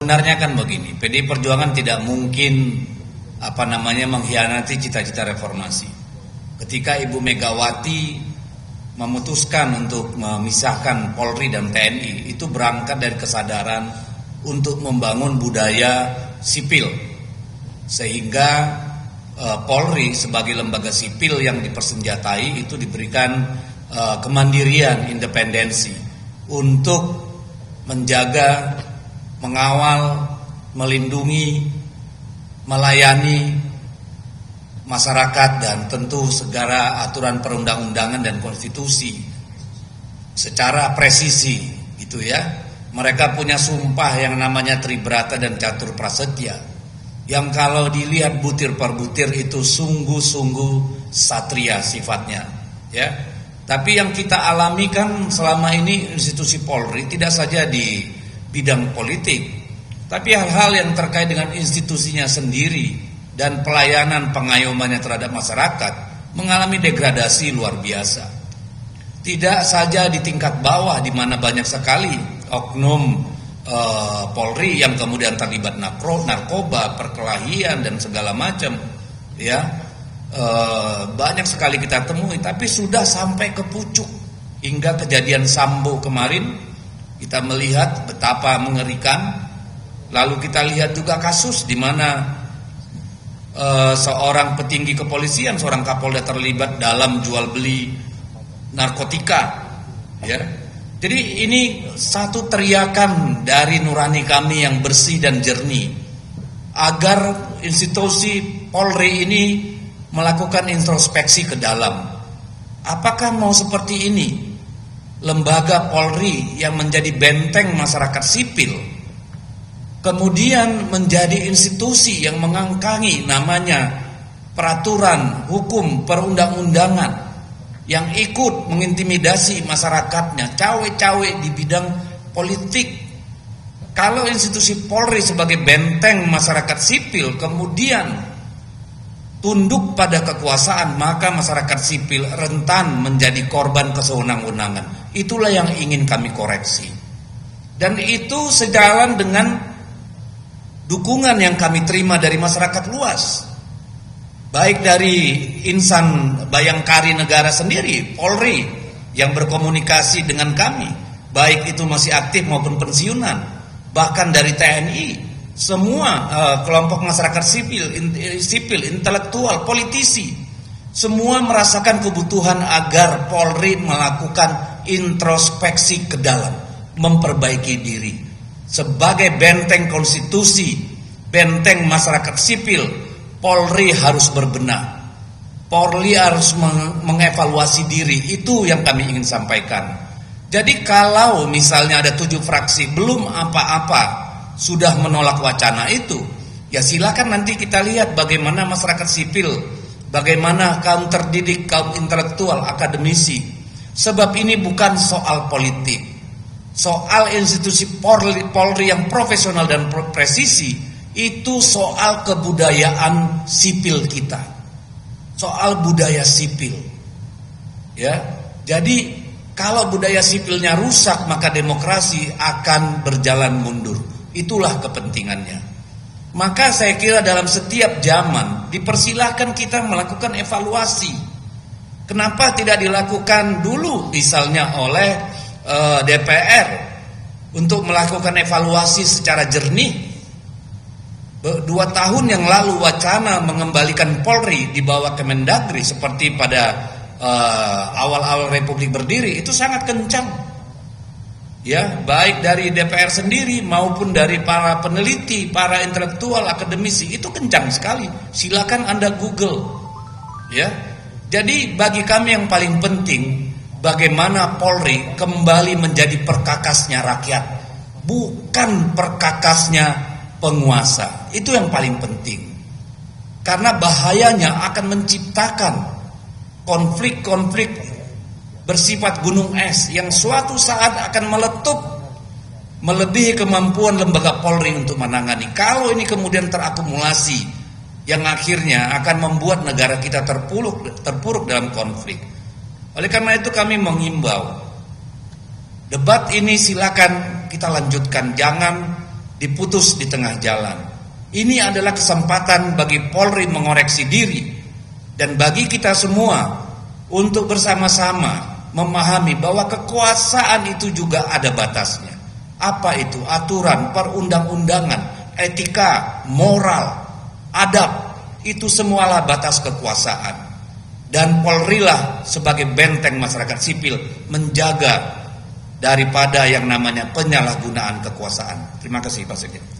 Sebenarnya kan begini, PDI Perjuangan tidak mungkin mengkhianati cita-cita reformasi. Ketika Ibu Megawati memutuskan untuk memisahkan Polri dan TNI, itu berangkat dari kesadaran untuk membangun budaya sipil, sehingga Polri sebagai lembaga sipil yang dipersenjatai itu diberikan kemandirian, independensi untuk menjaga, mengawal, melindungi, melayani masyarakat dan tentu segala aturan perundang-undangan dan konstitusi secara presisi gitu ya. Mereka punya sumpah yang namanya Tribrata dan Catur Prasetya, yang kalau dilihat butir per butir itu sungguh-sungguh satria sifatnya ya. Tapi yang kita alami kan selama ini institusi Polri tidak saja di bidang politik, tapi hal-hal yang terkait dengan institusinya sendiri dan pelayanan pengayomannya terhadap masyarakat mengalami degradasi luar biasa. Tidak saja di tingkat bawah di mana banyak sekali oknum Polri yang kemudian terlibat narkoba, perkelahian dan segala macam, ya banyak sekali kita temui. Tapi sudah sampai ke pucuk hingga kejadian Sambo kemarin. Kita melihat betapa mengerikan. Lalu kita lihat juga kasus di mana seorang petinggi kepolisian, seorang Kapolda terlibat dalam jual beli narkotika. Ya, jadi ini satu teriakan dari nurani kami yang bersih dan jernih, agar institusi Polri ini melakukan introspeksi ke dalam. Apakah mau seperti ini? Lembaga Polri yang menjadi benteng masyarakat sipil kemudian menjadi institusi yang mengangkangi namanya peraturan, hukum, perundang-undangan, yang ikut mengintimidasi masyarakatnya, cawe-cawe di bidang politik. Kalau institusi Polri sebagai benteng masyarakat sipil kemudian tunduk pada kekuasaan, maka masyarakat sipil rentan menjadi korban kesewenang-wenangan. Itulah yang ingin kami koreksi. Dan itu sejalan dengan dukungan yang kami terima dari masyarakat luas, baik dari insan bayangkari negara sendiri, Polri, yang berkomunikasi dengan kami, baik itu masih aktif maupun pensiunan, bahkan dari TNI, semua kelompok masyarakat sipil, intelektual, politisi, semua merasakan kebutuhan agar Polri melakukan introspeksi ke dalam, memperbaiki diri. Sebagai benteng konstitusi, benteng masyarakat sipil, Polri harus berbenah. Polri harus mengevaluasi diri. Itu yang kami ingin sampaikan. Jadi kalau misalnya ada 7 fraksi belum apa-apa sudah menolak wacana itu, ya silakan nanti kita lihat bagaimana masyarakat sipil, bagaimana kaum terdidik, kaum intelektual, akademisi. Sebab ini bukan soal politik. Soal institusi Polri yang profesional dan presisi, itu soal kebudayaan sipil kita, soal budaya sipil. Ya, jadi kalau budaya sipilnya rusak, maka demokrasi akan berjalan mundur. Itulah kepentingannya. Maka saya kira dalam setiap zaman dipersilahkan kita melakukan evaluasi. Kenapa tidak dilakukan dulu misalnya oleh DPR untuk melakukan evaluasi secara jernih? 2 tahun yang lalu wacana mengembalikan Polri di bawah Kemendagri seperti pada awal-awal Republik berdiri itu sangat kencang, ya, baik dari DPR sendiri maupun dari para peneliti, para intelektual, akademisi, itu kencang sekali. Silakan Anda Google, ya. Jadi bagi kami yang paling penting bagaimana Polri kembali menjadi perkakasnya rakyat, bukan perkakasnya penguasa. Itu yang paling penting. Karena bahayanya akan menciptakan konflik-konflik bersifat gunung es yang suatu saat akan meletup melebihi kemampuan lembaga Polri untuk menangani. Kalau ini kemudian terakumulasi, yang akhirnya akan membuat negara kita terpuruk dalam konflik. Oleh karena itu kami mengimbau, debat ini silakan kita lanjutkan, jangan diputus di tengah jalan. Ini adalah kesempatan bagi Polri mengoreksi diri dan bagi kita semua untuk bersama-sama memahami bahwa kekuasaan itu juga ada batasnya. Apa itu? Aturan, perundang-undangan, etika, moral, adab, itu semualah batas kekuasaan. Dan Polri lah sebagai benteng masyarakat sipil menjaga daripada yang namanya penyalahgunaan kekuasaan. Terima kasih Pak Sekjen.